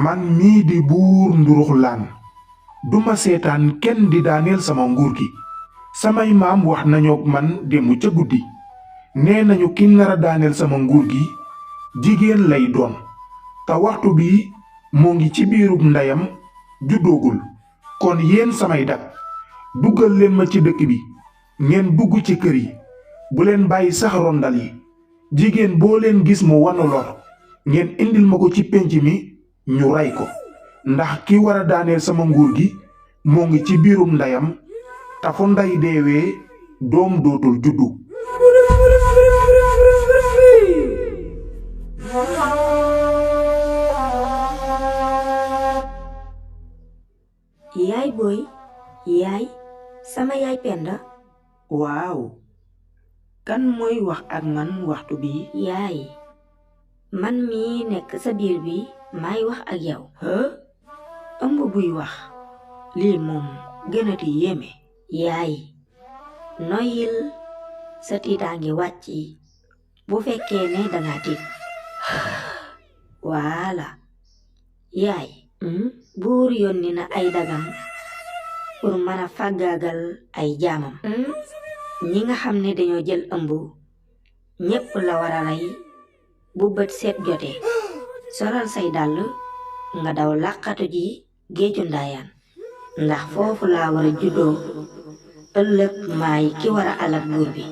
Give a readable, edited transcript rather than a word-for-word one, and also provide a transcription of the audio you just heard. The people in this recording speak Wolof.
man mii di buur nduruxlaan duma seetaan kenn di daaneel sama nguur gi. samay maam wax nañook man démb ca guddi nee nañu ki nara daaneel sama nguur gi jigéen lay doon te waxtu bi moo ngi ci biirub ndeyam juddoogul. kon yéen samay dak duggal leen ma ci dëkk bi ngeen dugg ci kër yi bu leen bàyyi sax rondal yi. jigéen boo leen gis mu wanu lor ngeen indil ma ko ci pénc mi ñu rey ko ndax ki war a daaneel sama nguur gi moo ngi ci biirum ndeyam te fu ndey deewee doom dootul juddu. yaay booy yaay sama yaay Penda. waaw kan mooy wax ak man waxtu bi. yaay man mii nekk sa biir bi maay wax ak yow. ëmb buy wax lii moom gënati yéeme. yaay noyyil sa tiitaange wàcc bu fekkee ne danga tiit. waala yaay buur yónni na ay dagam pour mën a fàggaagal ay jaamam. ñi nga xam ne dañoo jël ëmb ñépp la war a rey bu bët seet jotee. solal say dàll nga daw làqatu ji géeju ndaayaan ndax foofu laa war a juddoo. ëllëg maay ki war a alak buur bi.